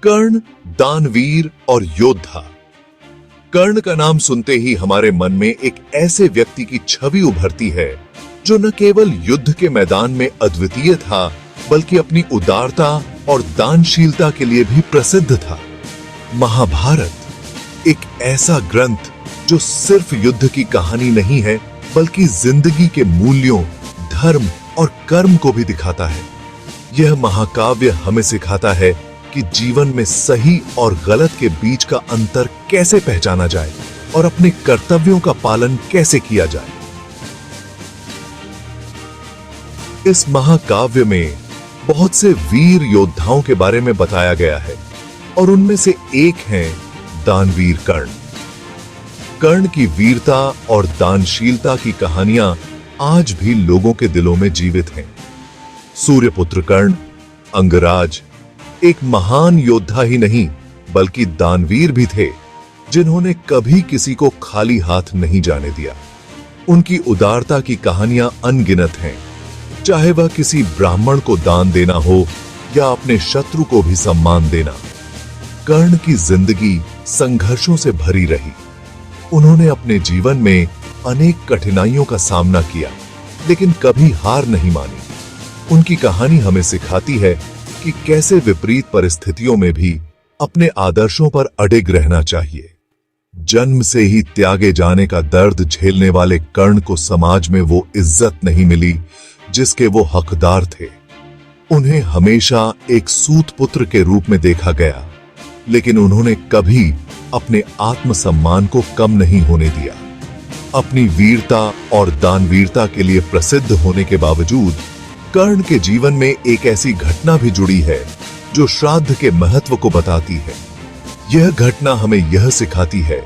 कर्ण, दानवीर और योद्धा। कर्ण का नाम सुनते ही हमारे मन में एक ऐसे व्यक्ति की छवि उभरती है जो न केवल युद्ध के मैदान में अद्वितीय था, बल्कि अपनी उदारता और दानशीलता के लिए भी प्रसिद्ध था। महाभारत एक ऐसा ग्रंथ जो सिर्फ युद्ध की कहानी नहीं है, बल्कि जिंदगी के मूल्यों, धर्म और कर्म को भी दिखाता है। यह महाकाव्य हमें सिखाता है कि जीवन में सही और गलत के बीच का अंतर कैसे पहचाना जाए और अपने कर्तव्यों का पालन कैसे किया जाए। इस महाकाव्य में बहुत से वीर योद्धाओं के बारे में बताया गया है और उनमें से एक हैं दानवीर कर्ण। कर्ण की वीरता और दानशीलता की कहानियां आज भी लोगों के दिलों में जीवित हैं। सूर्यपुत्र कर्ण, अंगराज एक महान योद्धा ही नहीं बल्कि दानवीर भी थे, जिन्होंने कभी किसी को खाली हाथ नहीं जाने दिया। उनकी उदारता की कहानियां अनगिनत हैं, चाहे वह किसी ब्राह्मण को दान देना हो या अपने शत्रु को भी सम्मान देना। कर्ण की जिंदगी संघर्षों से भरी रही। उन्होंने अपने जीवन में अनेक कठिनाइयों का सामना किया, लेकिन कभी हार नहीं मानी। उनकी कहानी हमें सिखाती है कि कैसे विपरीत परिस्थितियों में भी अपने आदर्शों पर अडिग रहना चाहिए। जन्म से ही त्यागे जाने का दर्द झेलने वाले कर्ण को समाज में वो इज्जत नहीं मिली जिसके वो हकदार थे। उन्हें हमेशा एक सूतपुत्र के रूप में देखा गया, लेकिन उन्होंने कभी अपने आत्मसम्मान को कम नहीं होने दिया। अपनी वीरता और दानवीरता के लिए प्रसिद्ध होने के बावजूद कर्ण के जीवन में एक ऐसी घटना भी जुड़ी है जो श्राद्ध के महत्व को बताती है। यह घटना हमें यह सिखाती है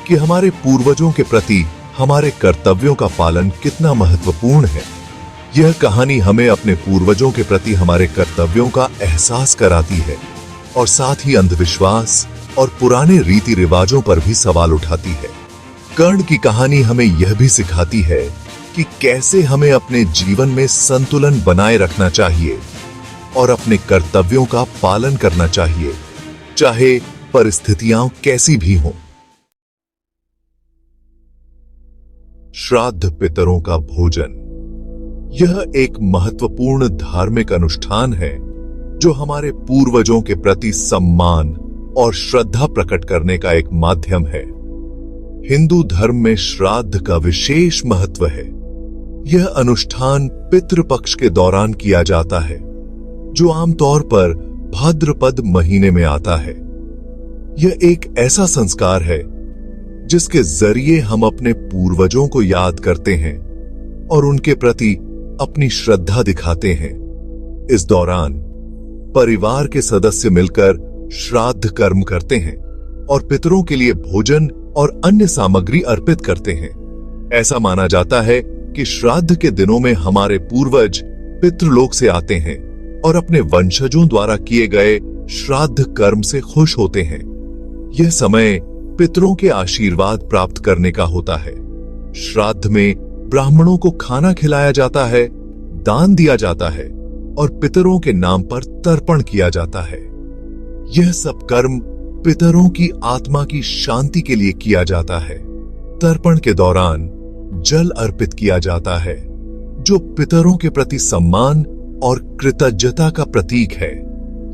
कि हमारे पूर्वजों के प्रति हमारे कर्तव्यों का पालन कितना महत्वपूर्ण है। यह कहानी हमें अपने पूर्वजों के प्रति हमारे कर्तव्यों का एहसास कराती है और साथ ही अंधविश्वास और पुराने रीति रिवाजों पर भी सवाल उठाती है। कर्ण की कहानी हमें यह भी सिखाती है कि कैसे हमें अपने जीवन में संतुलन बनाए रखना चाहिए और अपने कर्तव्यों का पालन करना चाहिए, चाहे परिस्थितियां कैसी भी हों। श्राद्ध पितरों का भोजन यह एक महत्वपूर्ण धार्मिक अनुष्ठान है जो हमारे पूर्वजों के प्रति सम्मान और श्रद्धा प्रकट करने का एक माध्यम है। हिंदू धर्म में श्राद्ध का विशेष महत्व है। यह अनुष्ठान पितृपक्ष के दौरान किया जाता है, जो आमतौर पर भाद्रपद महीने में आता है। यह एक ऐसा संस्कार है जिसके जरिए हम अपने पूर्वजों को याद करते हैं और उनके प्रति अपनी श्रद्धा दिखाते हैं। इस दौरान परिवार के सदस्य मिलकर श्राद्ध कर्म करते हैं और पितरों के लिए भोजन और अन्य सामग्री अर्पित करते हैं। ऐसा माना जाता है कि श्राद्ध के दिनों में हमारे पूर्वज पितृलोक से आते हैं और अपने वंशजों द्वारा किए गए श्राद्ध कर्म से खुश होते हैं। यह समय पितरों के आशीर्वाद प्राप्त करने का होता है। श्राद्ध में ब्राह्मणों को खाना खिलाया जाता है, दान दिया जाता है और पितरों के नाम पर तर्पण किया जाता है। यह सब कर्म पितरों की आत्मा की शांति के लिए किया जाता है। तर्पण के दौरान जल अर्पित किया जाता है, जो पितरों के प्रति सम्मान और कृतज्ञता का प्रतीक है।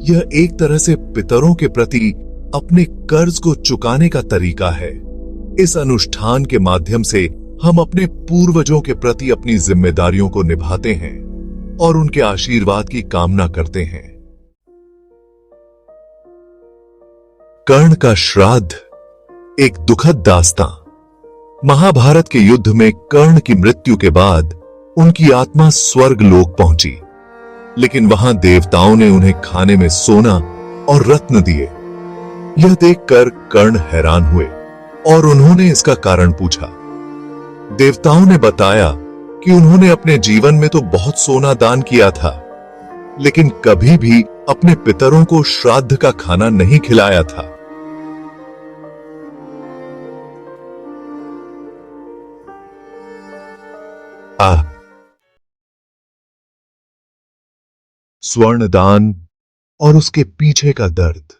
यह एक तरह से पितरों के प्रति अपने कर्ज को चुकाने का तरीका है। इस अनुष्ठान के माध्यम से हम अपने पूर्वजों के प्रति अपनी जिम्मेदारियों को निभाते हैं और उनके आशीर्वाद की कामना करते हैं। कर्ण का श्राद्ध एक दुखद दास्तां। महाभारत के युद्ध में कर्ण की मृत्यु के बाद उनकी आत्मा स्वर्ग लोक पहुंची, लेकिन वहां देवताओं ने उन्हें खाने में सोना और रत्न दिए। यह देखकर कर्ण हैरान हुए और उन्होंने इसका कारण पूछा। देवताओं ने बताया कि उन्होंने अपने जीवन में तो बहुत सोना दान किया था, लेकिन कभी भी अपने पितरों को श्राद्ध का खाना नहीं खिलाया था। स्वर्ण दान और उसके पीछे का दर्द।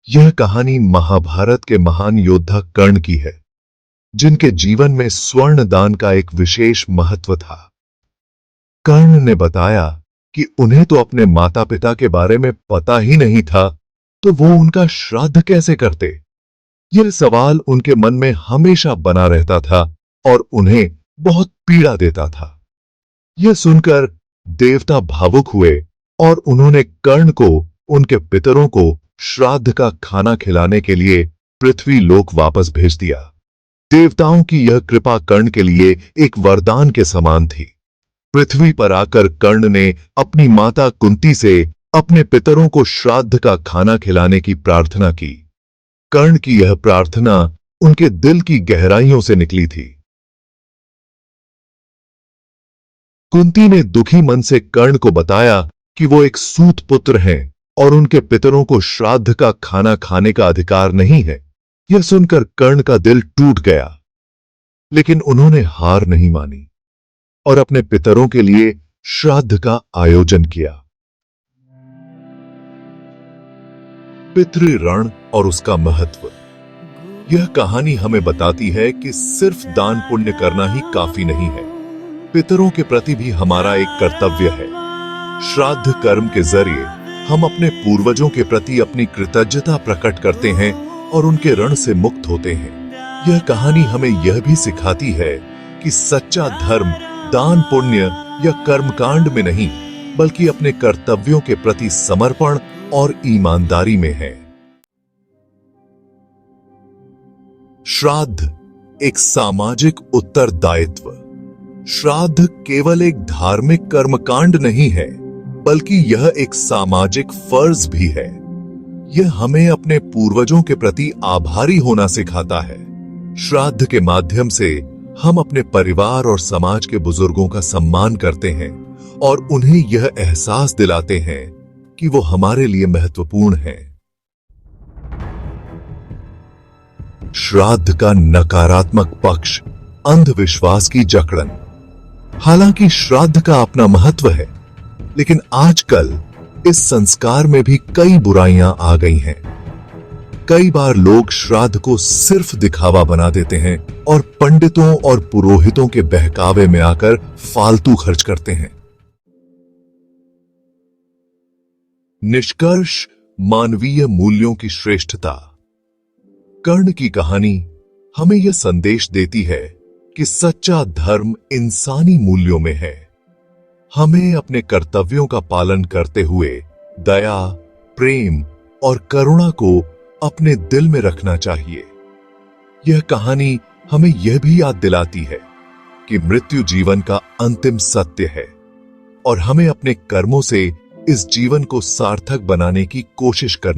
यह कहानी महाभारत के महान योद्धा कर्ण की है, जिनके जीवन में स्वर्ण दान का एक विशेष महत्व था। कर्ण ने बताया कि उन्हें तो अपने माता पिता के बारे में पता ही नहीं था, तो वो उनका श्राद्ध कैसे करते? यह सवाल उनके मन में हमेशा बना रहता था और उन्हें बहुत पीड़ा देता था। यह सुनकर देवता भावुक हुए और उन्होंने कर्ण को उनके पितरों को श्राद्ध का खाना खिलाने के लिए पृथ्वी लोक वापस भेज दिया। देवताओं की यह कृपा कर्ण के लिए एक वरदान के समान थी। पृथ्वी पर आकर कर्ण ने अपनी माता कुंती से अपने पितरों को श्राद्ध का खाना खिलाने की प्रार्थना की। कर्ण की यह प्रार्थना उनके दिल की गहराइयों से निकली थी। कुंती ने दुखी मन से कर्ण को बताया कि वो एक सूत पुत्र हैं और उनके पितरों को श्राद्ध का खाना खाने का अधिकार नहीं है। यह सुनकर कर्ण का दिल टूट गया, लेकिन उन्होंने हार नहीं मानी और अपने पितरों के लिए श्राद्ध का आयोजन किया। पितृऋण और उसका महत्व। यह कहानी हमें बताती है कि सिर्फ दान पुण्य करना ही काफी नहीं है। पितरों के प्रति भी हमारा एक कर्तव्य है। श्राद्ध कर्म के जरिए हम अपने पूर्वजों के प्रति अपनी कृतज्ञता प्रकट करते हैं और उनके ऋण से मुक्त होते हैं। यह कहानी हमें यह भी सिखाती है कि सच्चा धर्म दान पुण्य या कर्मकांड में नहीं, बल्कि अपने कर्तव्यों के प्रति समर्पण और ईमानदारी में है। श्राद्ध एक सामाजिक उत्तरदायित्व। श्राद्ध केवल एक धार्मिक कर्मकांड नहीं है, बल्कि यह एक सामाजिक फर्ज भी है। यह हमें अपने पूर्वजों के प्रति आभारी होना सिखाता है। श्राद्ध के माध्यम से हम अपने परिवार और समाज के बुजुर्गों का सम्मान करते हैं और उन्हें यह एहसास दिलाते हैं कि वो हमारे लिए महत्वपूर्ण हैं। श्राद्ध का नकारात्मक पक्ष, अंधविश्वास की जकड़न। हालांकि श्राद्ध का अपना महत्व है, लेकिन आजकल इस संस्कार में भी कई बुराइयां आ गई हैं। कई बार लोग श्राद्ध को सिर्फ दिखावा बना देते हैं और पंडितों और पुरोहितों के बहकावे में आकर फालतू खर्च करते हैं। निष्कर्ष, मानवीय मूल्यों की श्रेष्ठता। कर्ण की कहानी हमें यह संदेश देती है कि सच्चा धर्म इंसानी मूल्यों में है। हमें अपने कर्तव्यों का पालन करते हुए दया, प्रेम और करुणा को अपने दिल में रखना चाहिए। यह कहानी हमें यह भी याद दिलाती है कि मृत्यु जीवन का अंतिम सत्य है और हमें अपने कर्मों से इस जीवन को सार्थक बनाने की कोशिश करनी